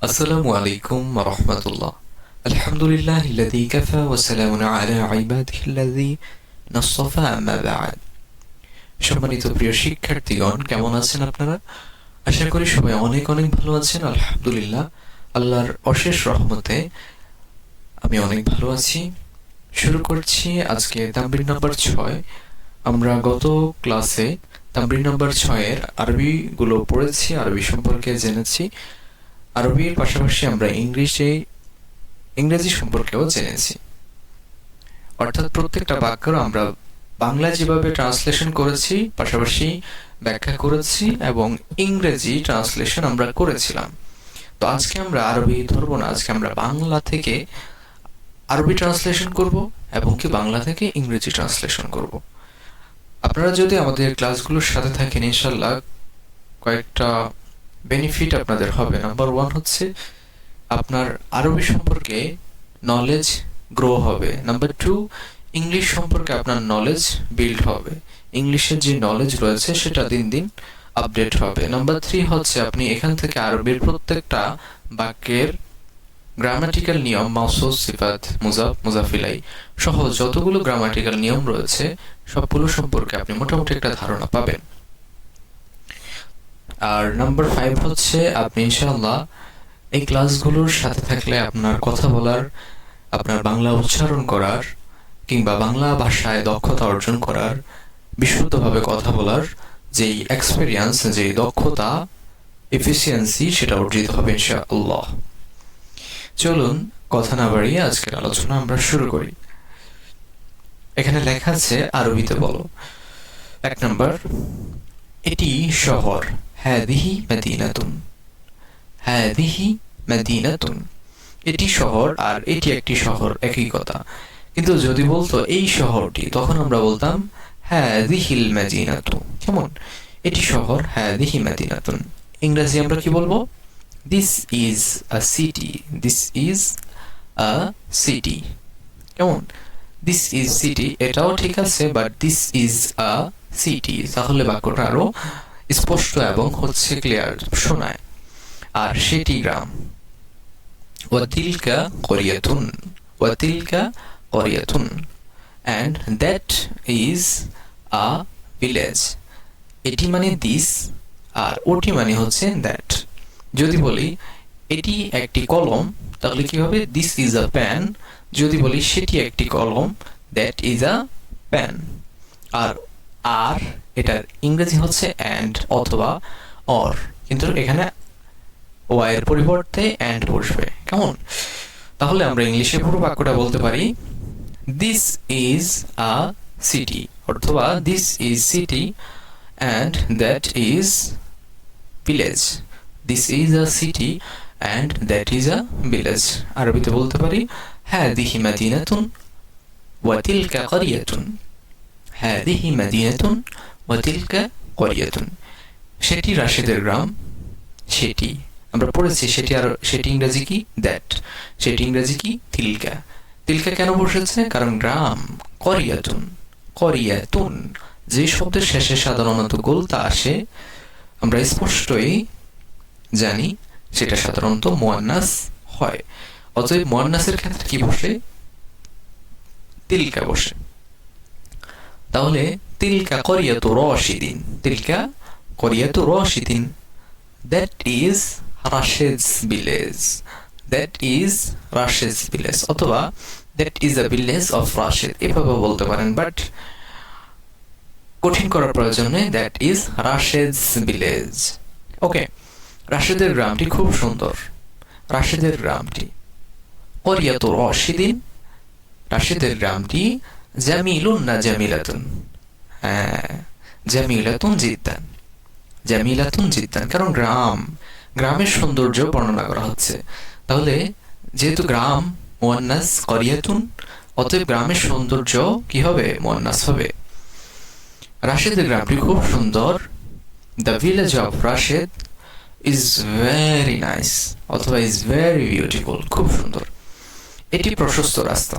আসসালামু আলাইকুম ওয়া রাহমাতুল্লাহ। আলহামদুলিল্লাহিল্লাযী কাফা ওয়া সালামুন আলা ইবাদিহিল্লাযী নাসতাফা, আম্মা বা'দ। সম্মানিত প্রিয় শিক্ষার্থীগণ, কেমন আছেন আপনারা? আশা করি সবাই অনেক অনেক ভালো আছেন। আলহামদুলিল্লাহ, আল্লাহর অশেষ রহমতে আমি অনেক ভালো আছি। শুরু করছি আজকে তামরিন নাম্বার 6। আমরা গত ক্লাসে তামরিন নাম্বার 6 এর আরবিগুলো পড়েছি, আরবি সম্পর্কে জেনেছি। আরবির পাশাপাশি আমরা ইংরেজি সম্পর্কেও জেনেছি। অর্থাৎ প্রত্যেকটা বাক্য আমরা বাংলা যেভাবে ট্রান্সলেশন করেছি, পাশাপাশি ব্যাখ্যা করেছি এবং ইংরেজি ট্রান্সলেশন আমরা করেছিলাম। তো আজকে আমরা আরবি ধরবো না, আজকে আমরা বাংলা থেকে আরবি ট্রান্সলেশন করব এবং কি বাংলা থেকে ইংরেজি ট্রান্সলেশন করব। আপনারা যদি আমাদের ক্লাসগুলোর সাথে থাকেন, ইনশাল্লাহ কয়েকটা বেনিফিট আপনাদের হবে। নাম্বার 1 হচ্ছে আপনার আরবি সম্পর্কে নলেজ গ্রো হবে। নাম্বার 2, ইংলিশ সম্পর্কে আপনার নলেজ বিল্ড হবে। ইংলিশের যে নলেজ রয়েছে সেটা দিন দিন আপডেট হবে। নাম্বার 3 হচ্ছে আপনি এখান থেকে আরবির প্রত্যেকটা বাক্যের গ্রামাটিক্যাল নিয়ম, মাউসুল, সিফাত, মুজাফ, মুজাফিলাই সহ যতগুলো গ্রামাটিক্যাল নিয়ম রয়েছে সবগুলো সম্পর্কে আপনি মোটামুটি একটা ধারণা পাবেন। আর নাম্বার 5 হচ্ছে আপনি ইনশাআল্লাহ এই ক্লাসগুলোর সাথে থাকলে আপনার কথা বলার, আপনার বাংলা উচ্চারণ করার কিংবা বাংলা ভাষায় দক্ষতা অর্জন করার, বিশুদ্ধভাবে কথা বলার যেই এক্সপেরিয়েন্স, যেই দক্ষতা, এফিসিয়েন্সি, সেটা অর্জিত হবে ইনশাআল্লাহ। চলুন কথা না বাড়িয়ে আজকের আলোচনা আমরা শুরু করি। এখানে লেখা আছে আরবিতে বলো। 1 নাম্বার, এটি শহর। হাদিহি মাদিনাতুন। হাদিহি মাদিনাতুন, এটি শহর আর এটি একটি শহর, একই কথা। কিন্তু যদি বলতো এই শহরটি, তখন আমরা বলতাম হাদিহিল মাদিনাতু। কেমন? এটি শহর, হাদিহি মাদিনাতুন। ইংরেজি আমরা কি বলবো? This is a city. This is a city. কেমন? দিস ইজ সিটি, এটাও ঠিক আছে, but this is a city তাহলে বাক্যটা আরো স্পষ্ট এবং হচ্ছে ক্লিয়ার শোনায়। আর সেটি গ্রাম। ওয়াতিলকা করিয়াতুন। ওয়াতিলকা করিয়াতুন, and that is a village। এটি মানে দিস আর ওটি মানে হচ্ছে দ্যাট। যদি বলি এটি একটি কলম, তাহলে কি হবে? This is a pen. যদি বলি সেটি একটি কলম, দ্যাট ইজ আ পেন। আর আর এটার ইংরেজি হচ্ছে অ্যান্ড অথবা অর, কিন্তু এখানে ওয়াই এর পরিবর্তে অ্যান্ড বসবে। কেমন? তাহলে আমরা ইংলিশে পুরো বাক্যটা বলতে পারি দিস ইজ আ সিটি, অথবা this is city and that is village. This is a city and that is a village. আরবিতে বলতে পারি হাদিহি মাদিনাতুন ওয়া তিলকা ক্বরিয়াতুন। হাদিহি মাদিনাতুন ওয়া তিলকা ক্বরিয়াতুন, সেটি রাশেদের গ্রাম। সেটি আমরা পড়েছি, সেটি আর সেটি ইংরেজি কি? দ্যাট। সেটি ইংরেজি কি? তিলকা। তিলকা কেন বসেছে? কারণ গ্রাম। করিয়াতুন, করিয়াতুন, যে শব্দের শেষে সাধারণত গোলতা আসে আমরা স্পষ্টই জানি সেটা সাধারণত মুয়ান্নাস হয়। অতএব মুয়ান্নাসের ক্ষেত্রে কি বসে? তিলকা বসে। তাহলে তিলকা করিয়াতু রাশিদিন। তিলকা করিয়াতু রাশিদিন, that is Rashid's village. That is Rashid's village, অথবা that is a village of Rashid, এভাবে বলতে পারেন, বাট কঠিন করার প্রয়োজন নেই। that is Rashid's village. ওকে, রাশেদের গ্রামটি খুব সুন্দর। রাশেদের গ্রামটি করিয়াতু রাশিদিন, রাশেদের গ্রামটি জামিলুন না জামিলাতুন? হ্যাঁ, জামিলাতুন জিদ্দান। জামিলাতুন জিদ্দান, কারণ গ্রামের সৌন্দর্য বর্ণনা করা হচ্ছে। তাহলে যেহেতু গ্রাম মুয়ান্নাস করিয়াতুন, অতএব গ্রামের সৌন্দর্য কি হবে? মুয়ান্নাস হবে। রাশেদের গ্রামটি খুব সুন্দর। The village of Rashed is very nice, অথবা ইজ ভেরি বিউটিফুল, খুব সুন্দর। এটি প্রশস্ত রাস্তা।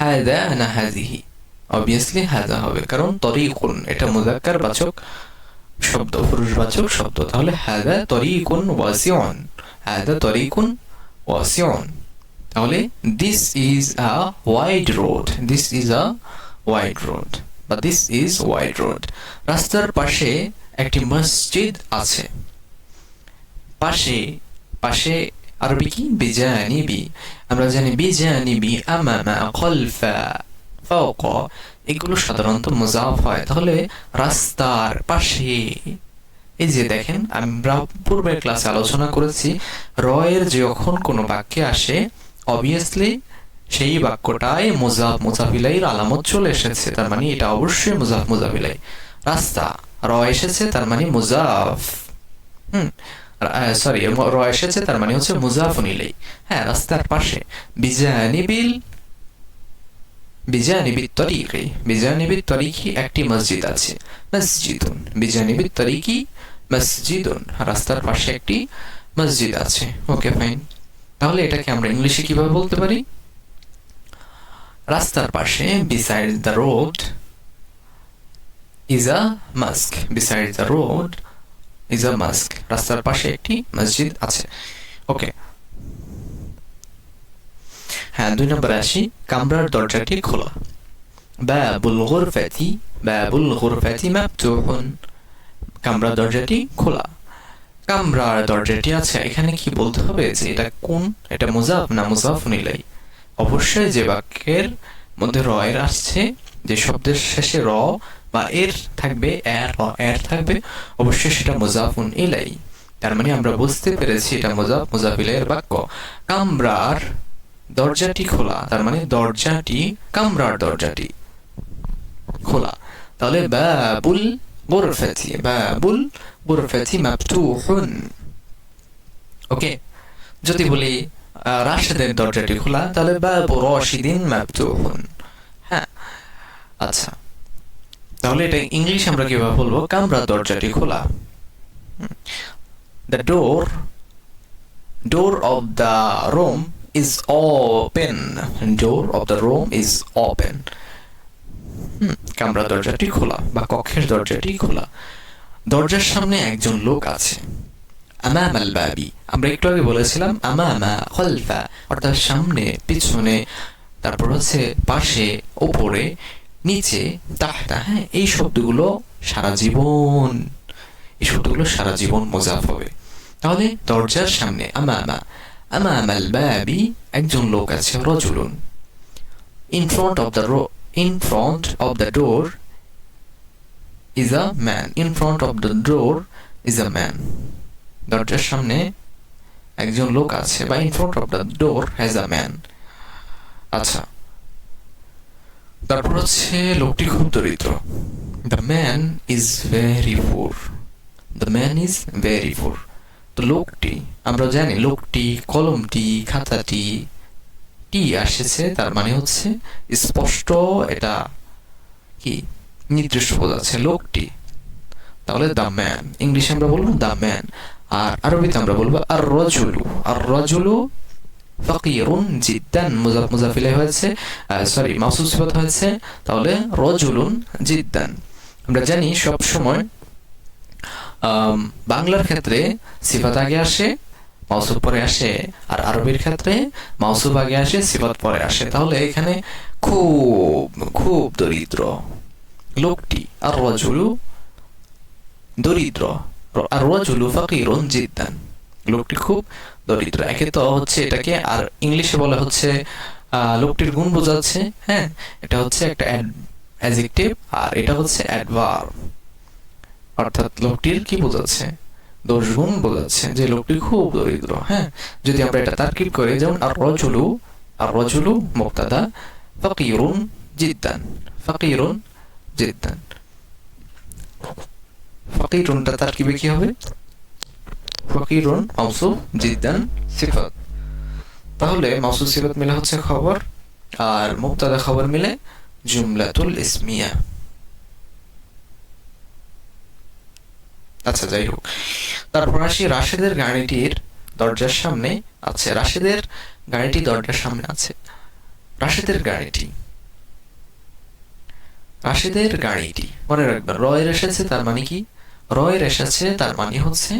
হাদা না হাদিহি, অবভিয়াসলি হাদা হবে, কারণ তরিকুন এটা মুযাক্কার বাচক শব্দ, পুরুষবাচক শব্দ। তাহলে হাদা তরিকুন ওয়াসিউন, هذا طريق واسع. তাহলে this is a wide road, this is a wide road বা this is wide road. রাস্তার পাশে একটি মসজিদ আছে। পাশে পাশে আরবি কি বিজানিবি, আমরা জানি বিজানিবি, আমামা, খলফা, ফাওকা, এগুলো সাধারণত মুজাফ হয়। তাহলে রাস্তার পাশে, এই যে দেখেন আমরা পূর্বের ক্লাসে আলোচনা করেছি রয়ের যখন কোনো বাক্যে আসে অবভিয়াসলি সেই বাক্যটায় মুজাফ মুজাফিলাইয়ের আলামত চলে এসেছে, তার মানে এটা অবশ্যই মুজাফ মুজাফিলাই। রাস্তা র এসেছে তার মানে মুজাফ, সরি র এসেছে তার মানে হচ্ছে মুজাফুন ইলাই। হ্যাঁ, রাস্তার পাশে বিজানিবিত তরিকি, বিজানিবিত তরিকি একটি মসজিদ আছে। মসজিদুন, বিজানিবিত তরিকি মসজিদুন, রাস্তার পাশে একটি মসজিদ আছে। Okay fine. তাহলে এটাকে আমরা ইংলিশে কিভাবে বলতে পারি? রাস্তার পাশে, beside the road is a mosque, beside the road is a mosque, রাস্তার পাশে একটি মসজিদ আছে। ওকে, হ্যাঁ 2 নম্বরে আসি, কামরার দরজাটি খোলা। বাবুল গুরফাতি, বাবুল গুরফাতি মাফতুহুন, কামরার দরজাটি খোলা। কামরার দরজাটি আছে, এখানে কি বলতে হবে যে এটা কোন, এটা মুজাফ না মুজাফুন ইলাই? অবশ্যই যে বাক্যের মধ্যে র এর আসছে, যে শব্দের শেষে র বা এর থাকবে, এর থাকবে, অবশ্যই সেটা মুজাফুন ইলাই। তার মানে আমরা বুঝতে পেরেছি এটা মুজাফ মুজাফ ইলাইয়ের বাক্য। কামরার দরজাটি খোলা, তার মানে দরজাটি, কামরার দরজাটি খোলা। তাহলে বাবুল গুরফাতি, বাবুল গুরফাতি মাফতুহুন। ওকে, যদি বলি রাশেদের দরজাটি খোলা, তাহলে বাবু রাশিদিন মাফতুহুন। হ্যাঁ, আচ্ছা, তাহলে এটা ইংলিশ আমরা কিভাবে বলবো? কামরার দরজাটি খোলা। The door of the room is open, door of the room is open. কামরার দরজাটি খোলা বা কক্ষের দরজাটি খোলা। দরজার সামনে একজন লোক আছে। আমাম আল বাবি, আমরা একটু আগে বলেছিলাম আমামা, খলফা, অর্থাৎ সামনে, পিছনে, তারপর হচ্ছে পাশে, উপরে, নিচে, তাহতা। হ্যাঁ, এই শব্দগুলো সারা জীবন, এই শব্দগুলো সারা জীবন মুজাফ হবে। তাহলে দরজার সামনে আমামা, আমাম আল বাবি একজন লোক আছে। রাজুলুন, in front of the door is a man, in front of the door is a man, দরজার সামনে একজন লোক আছে, বা in front of the door has a man। আচ্ছা, তারপর হচ্ছে লোকটি খুব দরিদ্র। The man is very poor, the man is very poor। তো লোকটি, আমরা জানি লোকটি, কলমটি, খাতাটি, টি আসছে, তার মানে হচ্ছে স্পষ্ট, এটা কি নির্দিষ্ট বোঝাচ্ছে লোকটি। তাহলে দ্য ম্যান, ইংলিশে আমরা বলবো দ্য ম্যান, আর আরবিতে আমরা বলবো আর রাজুলু। আর রাজুলু ফাকিরুন জিদ্দান, মুজাফ মুজাফ ইলাইহি হয়েছে, সরি মাউসুফ সিফাত হয়েছে। তাহলে রাজুলুন জিদ্দান, আমরা জানি সব সময় বাংলার ক্ষেত্রে সিফাত আগে আসে, মাউসুফ পরে আসে, আর আরবির ক্ষেত্রে মাউসুফ আগে আসে, সিফাত পরে আসে। তাহলে এখানে খুব খুব দরিদ্র লোকটি, আর রাজুলু দরিদ্র, আর রাজুলু ফাকিরুন জিদ্দান, লোকটি খুব দরিদ্র। একে তো হচ্ছে এটাকে, আর ইংলিশে বলা হচ্ছে লোকটির গুণ বোঝাচ্ছে। হ্যাঁ, এটা হচ্ছে একটা অ্যাডজেক্টিভ, আর এটা হচ্ছে অ্যাডভার্ব, অর্থাৎ লোকটির কি বোঝাচ্ছে? দোষ গুণ বোঝাচ্ছে, যে লোকটি খুব দরিদ্র। হ্যাঁ, যদি আমরা এটা তারকিব করি, যেমন আর রাজুলু মুবতাদা, ফাকিরুন জিদ্দান, ফাকিরুন জিদ্দান, ফাকিরুনটা তারকিবে কি হবে? ফাকিরুন মাউসুফ, জিদ্দান সিফাত। তাহলে মাউসুফ সিফাত মিলে হচ্ছে খবর, আর মুবতাদা খবর মিলে জুমলাতুল ইসমিয়া। আচ্ছা, যাই হোক, তারপর আসি রাশেদের গাড়িটির দরজার সামনে আছে। রাশেদের গাড়িটি দরজার সামনে আছে। রাশেদের গাড়িটি, রাশেদের গাড়িটি, মনে রাখবেন রয়ের এসেছে তার মানে কি? রয়ের এসেছে তার মানে হচ্ছে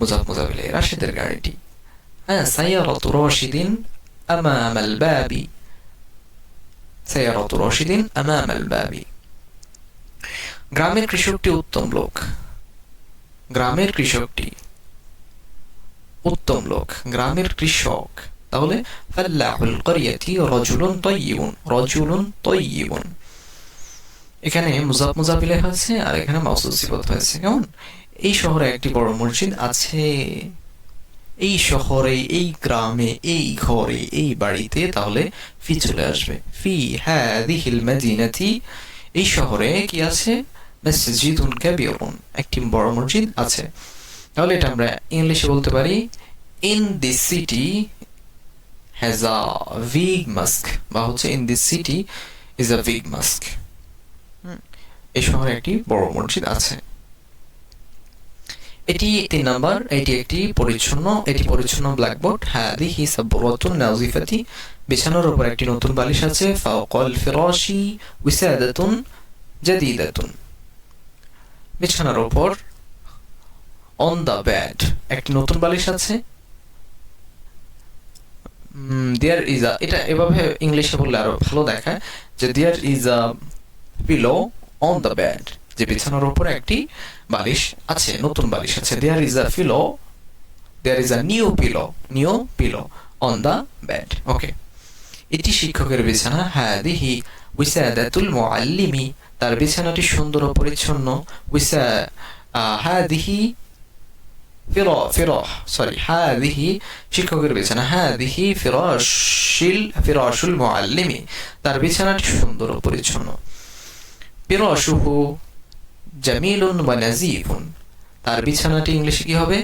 মুজাফ মুজাফ ইলাইহি, রাশেদের গাড়িটি। হ্যাঁ, সাইয়ারাতু রাশিদিন আমামাল বাবি, সাইয়ারাতু রাশিদিন আমামাল বাবি। গ্রামের কৃষকটি উত্তম লোক, গ্রামের কৃষকটি উত্তম লোক, গ্রামের কৃষক। তাহলে ফাল্লাহুল ক্বরিয়াতি রাজুলুন তাইয়িবুন, রাজুলুন তাইয়িবুন। এখানে মুজাফ মুজাফ ইলাইহি হয়েছে আর এখানে মাউসুফ সিফাত হয়েছে। কেমন? এই শহরে একটি বড় মসজিদ আছে, এই শহরে, এই গ্রামে, এই ঘরে, এই বাড়িতে। তাহলে ফি চলে আসবে, ফি হাযিহিল মাদিনাতি, এই শহরে কি আছে? মসজিদুন কাবীরুন, একটি বড় মসজিদ আছে। তাহলে এটা আমরা ইংলিশে বলতে পারি in this city has a big mosque, বা হচ্ছে in this city is a big mosque. এই শহরে একটি বড় মসজিদ আছে। এটি 3 নাম্বার, এটি একটি পরিচ্ছন্ন, এটি পরিচ্ছন্ন ব্ল্যাকবোর্ড। হাদিহি সাবরাতুন নাযিফাতি, বিছানার উপর একটি নতুন বালিশ আছে। ফাওকাল ফিরাশি উসাদাতুন জাদিদাতুন, বিছানার উপর অন দ্য বেড একটি নতুন বালিশ আছে। দেয়ার ইজ আ, এটা এভাবে ইংলিশে বললে আরো ভালো দেখায় যে there is a pillow on the bed, যে বিছানার উপর একটি বালিশ আছে, নতুন বালিশ আছে। There is a pillow, there is a new pillow on the bed. Okay, এটি শিক্ষকের বিছানা। হাদিহি উসাদাতুল মুআল্লিমি, তার বিছানাটি সুন্দর ও পরিচ্ছন্ন। হাদিহি হাদিহি শিক্ষকের বিছানা। হাদিহি ফিরাশুল মুআল্লিমি, তার বিছানাটি সুন্দর ও পরিচ্ছন্ন। ফিরাশুহু জামিলুন ওয়া নাযীফুন, তার বিছানাটি ইংলিশে কি হবে?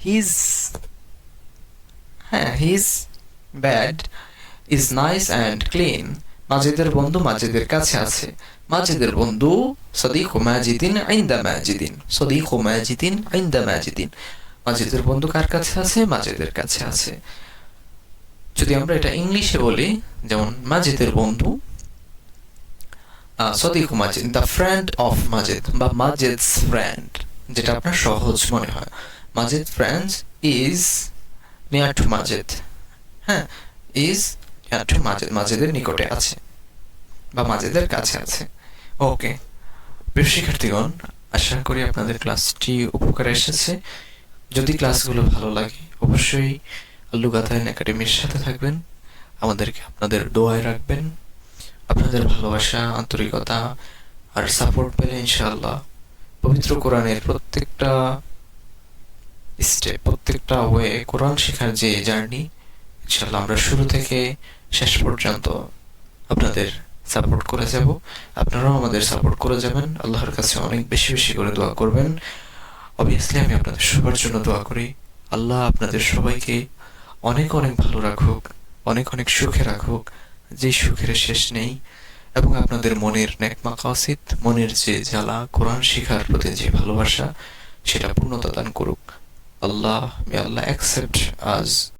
His bed is nice and clean. মাজিদের বন্ধু মাজিদের কাছে আছে। মাজিদের বন্ধু সদিকু মাজিদিন ইনদা মাজিদিন, সদিকু মাজিদিন ইনদা মাজিদিন। মাজিদের বন্ধু কার কাছে আছে? মাজিদের কাছে আছে। যদি আমরা এটা ইংলিশে বলি, যেমন মাজিদের বন্ধু সদিকু মাজিদ, দ্য ফ্রেন্ড অফ মাজিদ, বা মাজিদস ফ্রেন্ড, যেটা আপনার সহজ মনে হয়। মাজিদ ফ্রেন্ড ইজ নিয়ার টু মাজিদ, হ্যাঁ, ইজ নিয়ার টু মাজিদ, মাজিদের নিকটে আছে বা মাজিদের কাছে আছে। ওকে, প্রিয় শিক্ষার্থীগণ, আশা করি আপনাদের ক্লাসটি উপকারে এসেছে। যদি ক্লাসগুলো ভালো লাগে অবশ্যই লুগাতাইন একাডেমির সাথে থাকবেন, আমাদেরকে আপনাদের দোয়ায় রাখবেন। আপনাদের ভালোবাসা, আন্তরিকতা আর সাপোর্ট পেলে ইনশাআল্লাহ পবিত্র কোরআনের প্রত্যেকটা স্টেপ, প্রত্যেকটা ওয়ে, কোরআন শেখার যে জার্নি, ইনশাআল্লাহ আমরা শুরু থেকে শেষ পর্যন্ত আপনাদের সাপোর্ট করে যাব। আপনারাও আমাদের সাপোর্ট করে যাবেন। আল্লাহর কাছে অনেক বেশি বেশি করে দোয়া করবেন। অবভিয়াসলি আমি আপনাদের সবার জন্য দোয়া করি। আল্লাহ আপনাদের সবাইকে অনেক অনেক ভালো রাখুক, অনেক অনেক সুখে রাখুক, যে সুখের শেষ নেই। এবং আপনাদের মনের নেক মাকাসিদ, মনের যে জ্বালা, কোরআন শিখার প্রতি যে ভালোবাসা, সেটা পূর্ণতা দান করুক আল্লাহ। মে আল্লাহ অ্যাকসেপ্ট আজ